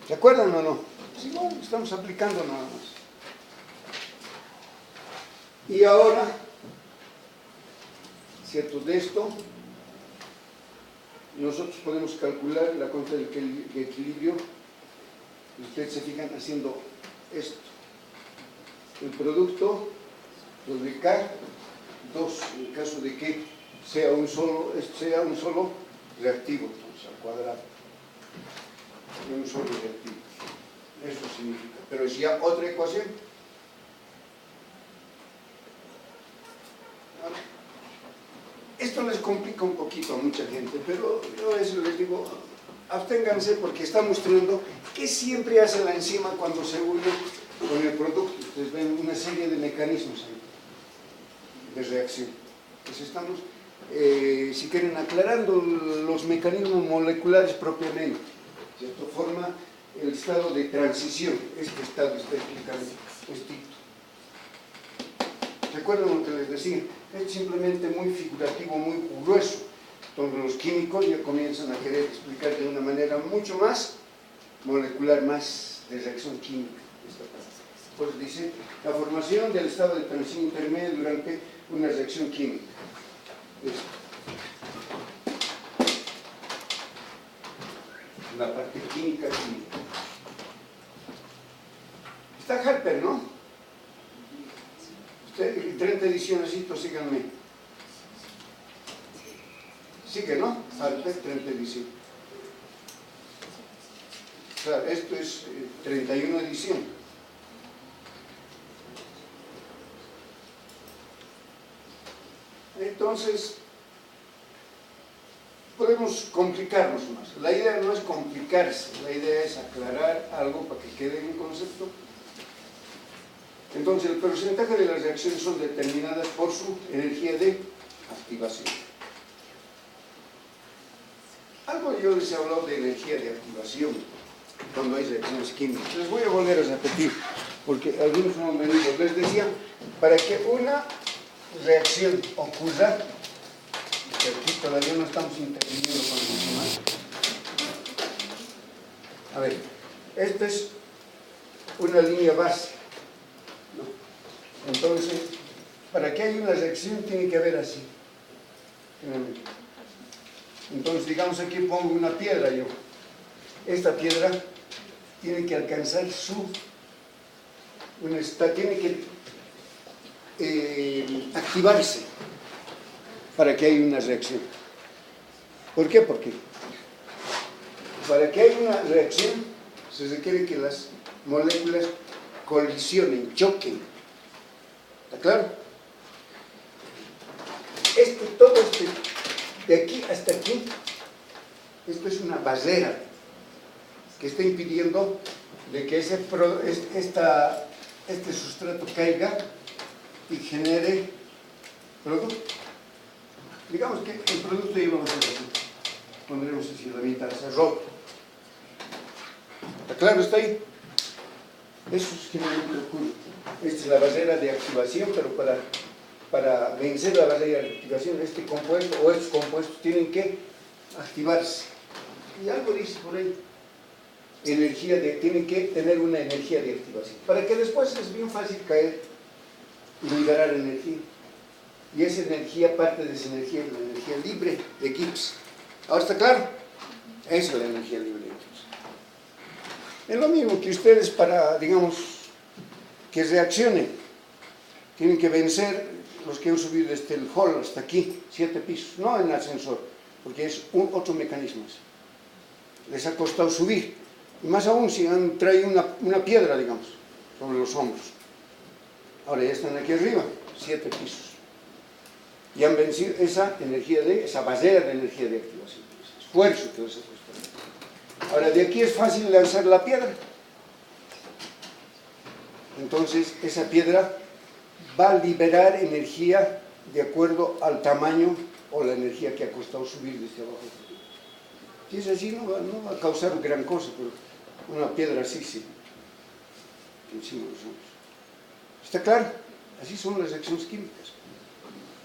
¿Se acuerdan o no? Sí, bueno, estamos aplicando nada más. Y ahora, ¿cierto? De esto, nosotros podemos calcular la constante de equilibrio. Ustedes se fijan haciendo esto. El producto, lo de K, 2, en el caso de que sea un solo reactivo, entonces al cuadrado. en un solo reactivo. Eso significa. Pero es ya otra ecuación. Esto les complica un poquito a mucha gente, pero yo eso les digo, absténganse porque está mostrando que siempre hace la enzima cuando se une con el producto. Ustedes ven una serie de mecanismos ahí, de reacción. Entonces estamos, si quieren, aclarando los mecanismos moleculares propiamente. Esto forma el estado de transición. Este estado está explicando esto. ¿Recuerdan lo que les decía? Es simplemente muy figurativo, muy grueso. Entonces los químicos ya comienzan a querer explicar de una manera mucho más molecular, más de reacción química. Pues dice, la formación del estado de transición intermedio durante una reacción química. Esto. La parte química. Está Harper, ¿no? Usted, 30 ediciones, síganme. Sigue, ¿no? Harper, 30 ediciones. O sea, esto es 31 edición. Entonces, podemos complicarnos más. La idea no es complicarse, la idea es aclarar algo para que quede en un concepto. Entonces, el porcentaje de las reacciones son determinadas por su energía de activación. Algo yo les he hablado de energía de activación cuando hay reacciones químicas. Les voy a volver a repetir, porque algunos no han venido. Les decía, para que una reacción ocurra, que aquí todavía no estamos interviniendo con el más. A ver, esta es una línea base, ¿no? Entonces, para que haya una reacción tiene que haber así. Entonces, digamos, aquí pongo una piedra yo. Esta piedra tiene que alcanzar tiene que activarse para que haya una reacción. ¿Por qué? Porque para que haya una reacción se requiere que las moléculas colisionen, choquen. ¿Está claro? Todo de aquí hasta aquí, esto es una barrera que está impidiendo de que este sustrato caiga y genere producto. Digamos que el producto lleva a ser así. Pondremos así la mitad, se ha roto. ¿Está claro? ¿Está ahí? Eso es generalmente ocurre. Esta es la barrera de activación, pero para vencer la barrera de activación, este compuesto o estos compuestos tienen que activarse. Y algo dice por ahí. Tienen que tener una energía de activación. Para que después es bien fácil caer y liberar energía. Y esa energía, parte de esa energía es la energía libre de Gibbs. ¿Ahora está claro? Esa es la energía libre de Gibbs. Es lo mismo que ustedes para, digamos, que reaccionen. Tienen que vencer los que han subido desde el hall hasta aquí, 7 pisos. No en ascensor, porque es otro mecanismo. Les ha costado subir. Y más aún si han traído una piedra, digamos, sobre los hombros. Ahora ya están aquí arriba, 7 pisos. Y han vencido esa barrera de energía de activación, ese esfuerzo que les ha costado. Ahora, de aquí es fácil lanzar la piedra. Entonces, esa piedra va a liberar energía de acuerdo al tamaño o la energía que ha costado subir desde abajo. Si es así, no va a causar gran cosa, pero una piedra así, sí. Encima de los hombros. ¿Está claro? Así son las reacciones químicas.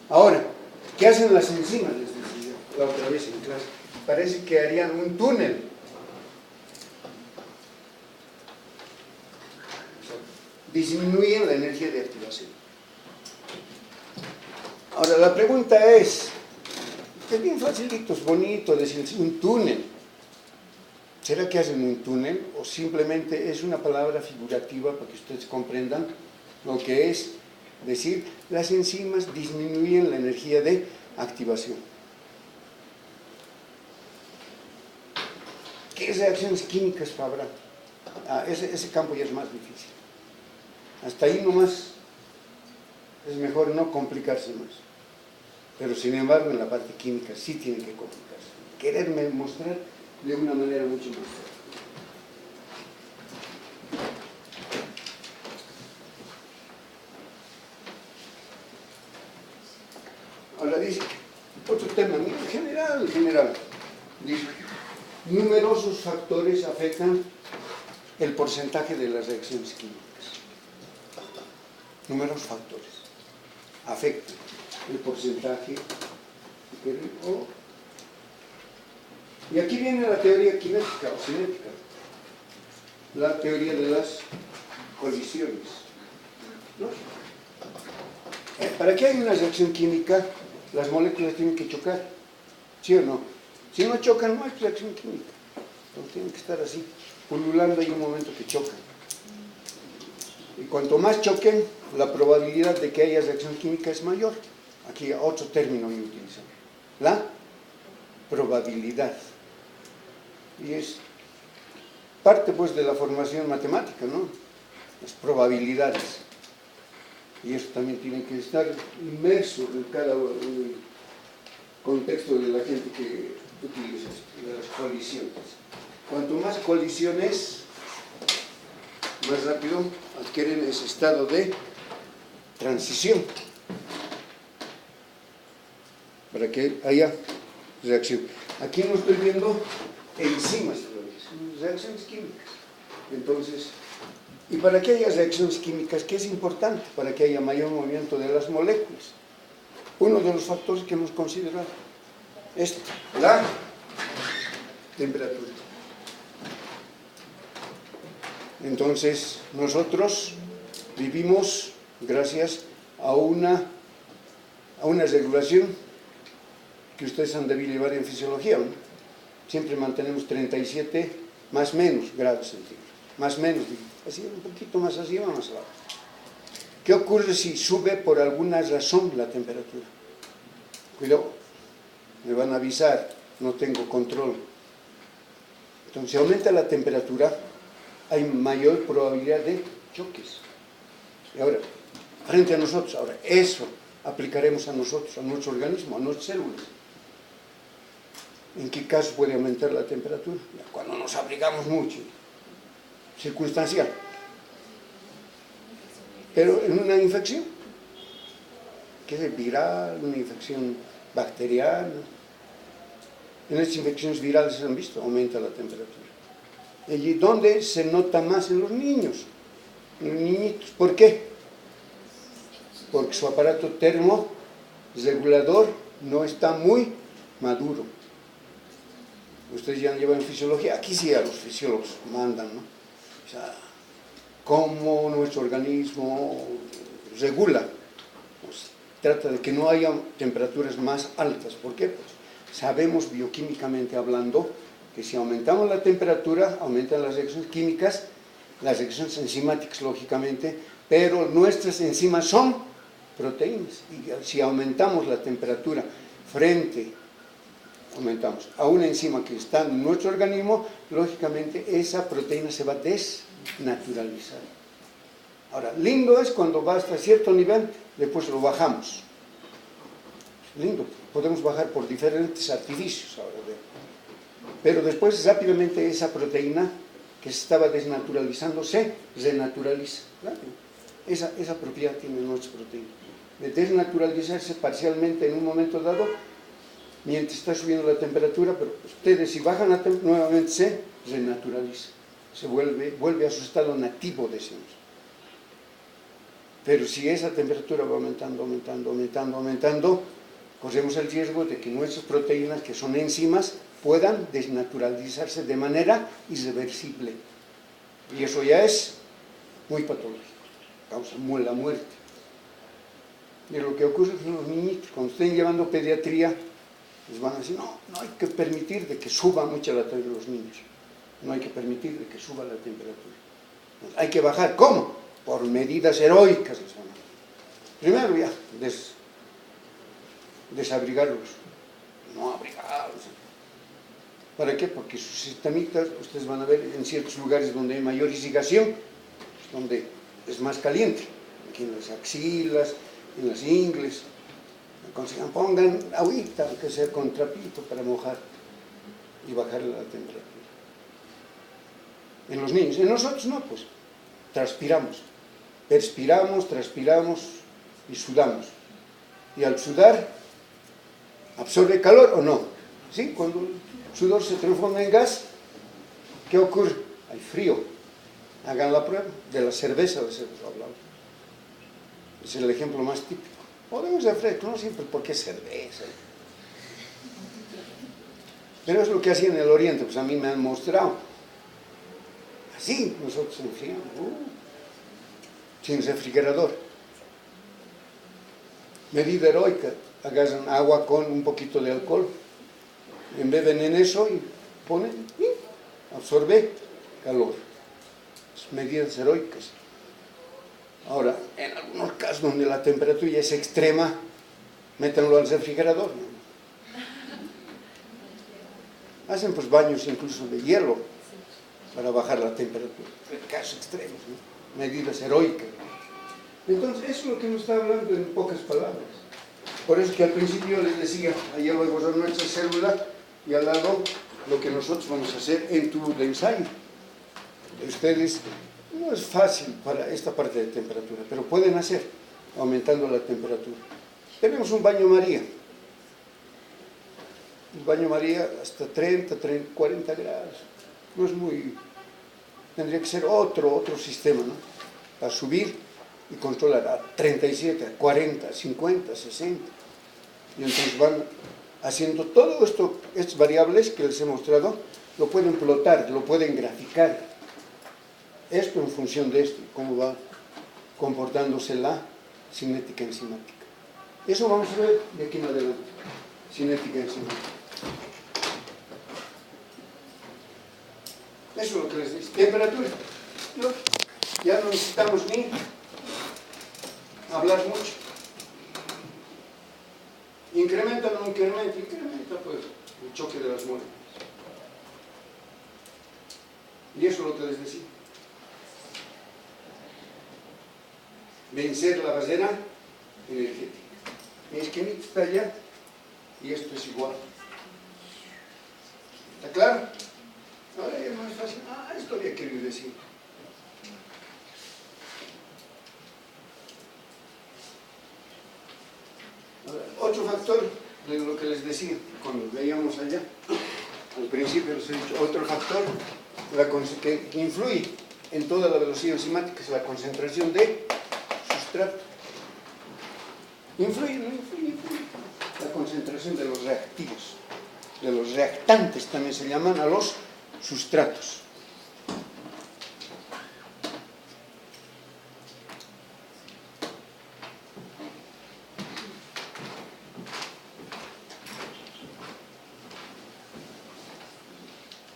Ahora, ¿qué hacen las enzimas? Les decía la otra vez en clase. Parece que harían un túnel. O sea, disminuyen la energía de activación. Ahora, la pregunta es bien facilito, es bonito decir un túnel. ¿Será que hacen un túnel o simplemente es una palabra figurativa para que ustedes comprendan lo que es decir las enzimas disminuyen la energía de activación? ¿Qué reacciones químicas habrá? Ese campo ya es más difícil. Hasta ahí nomás es mejor no complicarse más. Pero sin embargo en la parte química sí tiene que complicarse. Quererme mostrar de una manera mucho más fuerte. Ahora dice, otro tema, en general, dice, numerosos factores afectan el porcentaje de las reacciones químicas. Numerosos factores afectan el porcentaje. Y aquí viene la teoría cinética o cinética, la teoría de las colisiones, ¿no? Para que haya una reacción química, las moléculas tienen que chocar, ¿sí o no? Si no chocan, no hay reacción química. Entonces tienen que estar así, pululando ahí un momento que chocan. Y cuanto más choquen, la probabilidad de que haya reacción química es mayor. Aquí otro término que utilizamos, la probabilidad. Y es parte pues de la formación matemática, ¿no? Las probabilidades. Y eso también tiene que estar inmerso en cada contexto de la gente que utiliza las colisiones. Cuanto más colisiones, más rápido adquieren ese estado de transición para que haya reacción. Aquí no estoy viendo enzimas, reacciones químicas. Entonces, y para que haya reacciones químicas, ¿qué es importante? Para que haya mayor movimiento de las moléculas. Uno de los factores que hemos considerado es la temperatura. Entonces, nosotros vivimos gracias a una regulación que ustedes han debido llevar en fisiología, ¿no? Siempre mantenemos 37 más menos grados centígrados, más menos, así un poquito más arriba, más abajo. ¿Qué ocurre si sube por alguna razón la temperatura? Cuidado, me van a avisar, no tengo control. Entonces, si aumenta la temperatura, hay mayor probabilidad de choques. Y ahora, frente a nosotros, ahora, eso aplicaremos a nosotros, a nuestro organismo, a nuestras células. ¿En qué caso puede aumentar la temperatura? Cuando nos abrigamos mucho, circunstancial. Pero en una infección, que es viral, una infección bacteriana. En estas infecciones virales se han visto, aumenta la temperatura. ¿Y dónde se nota más? En los niños, en los niñitos. ¿Por qué? Porque su aparato termorregulador no está muy maduro. Ustedes ya han llevado en fisiología, aquí sí a los fisiólogos mandan, ¿no? O sea, cómo nuestro organismo regula, pues, trata de que no haya temperaturas más altas. ¿Por qué? Pues sabemos bioquímicamente hablando que si aumentamos la temperatura, aumentan las reacciones químicas, las reacciones enzimáticas lógicamente, pero nuestras enzimas son proteínas, y si aumentamos la temperatura aumentamos a una enzima que está en nuestro organismo, lógicamente esa proteína se va a desnaturalizar. Ahora, lindo es cuando va hasta cierto nivel, después lo bajamos. Lindo, podemos bajar por diferentes artificios ahora, pero después rápidamente esa proteína que se estaba desnaturalizando se renaturaliza. Esa propiedad tiene nuestra proteína, de desnaturalizarse parcialmente en un momento dado, mientras está subiendo la temperatura, pero ustedes si bajan la temperatura, nuevamente se renaturaliza, se vuelve a su estado nativo, decimos. Pero si esa temperatura va aumentando, corremos el riesgo de que nuestras proteínas, que son enzimas, puedan desnaturalizarse de manera irreversible. Y eso ya es muy patológico, causa la muerte. Y lo que ocurre con los niñitos, cuando estén llevando pediatría, les van a decir, no hay que permitir de que suba mucho la temperatura de los niños. No hay que permitir de que suba la temperatura. Hay que bajar. ¿Cómo? Por medidas heroicas, les van a decir. Primero ya, desabrigarlos. No abrigarlos. ¿Para qué? Porque sus sistemitas, ustedes van a ver en ciertos lugares donde hay mayor irrigación, donde es más caliente, aquí en las axilas, en las ingles, aconsejan, pongan agüita, que sea con trapito para mojar y bajarle la temperatura. En los niños, en nosotros no, pues transpiramos, perspiramos, transpiramos y sudamos. Y al sudar, ¿absorbe calor o no? ¿Sí? Cuando el sudor se transforma en gas, ¿qué ocurre? Hay frío. Hagan la prueba de la cerveza, les hemos hablado. Es el ejemplo más típico. Podemos de fresco, no siempre porque es cerveza. Pero es lo que hacía en el Oriente, pues a mí me han mostrado. Así nosotros enfriamos, sin refrigerador. Medida heroica, agarran agua con un poquito de alcohol, embeben en eso y ponen, absorbe calor. Medidas heroicas. Ahora, en algunos casos donde la temperatura ya es extrema, métanlo al refrigerador, ¿no? Hacen pues baños incluso de hielo para bajar la temperatura. En casos extremos, ¿no? Medidas heroicas. Entonces, eso es lo que nos está hablando en pocas palabras. Por eso que al principio les decía, allá luego son nuestra célula y al lado lo que nosotros vamos a hacer en tubo de ensayo. Ustedes, no es fácil para esta parte de temperatura, pero pueden hacer, aumentando la temperatura. Tenemos un baño María. El baño María hasta 30, 40 grados. No es muy... Tendría que ser otro sistema, ¿no? Para subir y controlar a 37, a 40, 50, 60. Y entonces van haciendo todo esto, estas variables que les he mostrado, lo pueden plotar, lo pueden graficar. Esto en función de esto, cómo va comportándose la cinética enzimática. Eso vamos a ver de aquí en adelante, cinética enzimática. Eso es lo que les dice. Temperatura. Ya no necesitamos ni hablar mucho. Incrementa o no incrementa, pues el choque de las moléculas. Y eso es lo que les decía. Vencer la barrera energética. Mi esquemita está allá y esto es igual. ¿Está claro? Ahora ya es más fácil. Esto había querido decir. Ahora, otro factor de lo que les decía, cuando veíamos allá, al principio les he dicho, otro factor que influye en toda la velocidad enzimática es la concentración de sustrato. Influye, no influye. La concentración de los reactivos, de los reactantes también se llaman a los sustratos.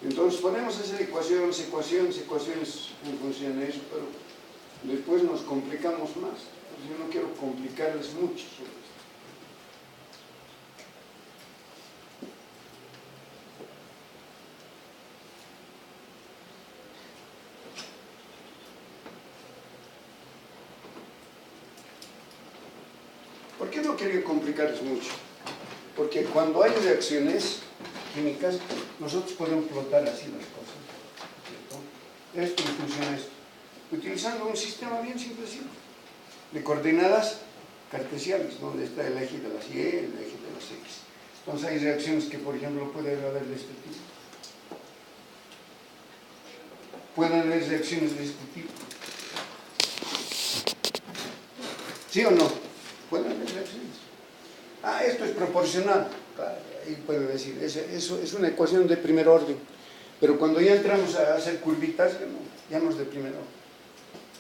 Entonces podemos hacer ecuaciones en función de eso, pero después nos complicamos más. Yo no quiero complicarles mucho sobre esto. ¿Por qué no quiero complicarles mucho? Porque cuando hay reacciones químicas, nosotros podemos plotar así las cosas, ¿cierto? Esto en función de esto, utilizando un sistema bien simplecito de coordenadas cartesianas, donde está el eje de las Y, el eje de las X. Entonces hay reacciones que, por ejemplo, pueden haber de este tipo. Pueden haber reacciones de este tipo. ¿Sí o no? Pueden haber reacciones. Esto es proporcional. Ahí pueden decir, eso es una ecuación de primer orden. Pero cuando ya entramos a hacer curvitas, ya no es de primer orden.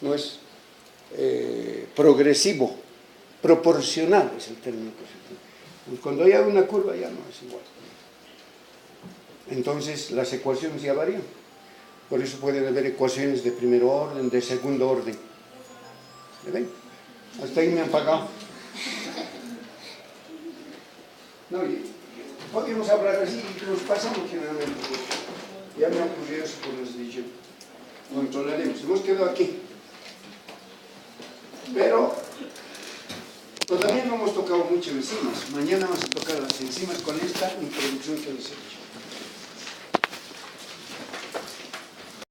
No es progresivo, proporcional es el término que se utiliza. Cuando hay una curva ya no es igual. Entonces las ecuaciones ya varían. Por eso pueden haber ecuaciones de primer orden, de segundo orden. ¿Me ven? Hasta ahí me han pagado. No, podríamos hablar así y nos pasamos generalmente. Ya me ocurrió eso por las dicho. Controlaremos. Hemos quedado aquí. Pero todavía no hemos tocado mucho enzimas. Mañana vamos a tocar las enzimas con esta introducción que les he hecho.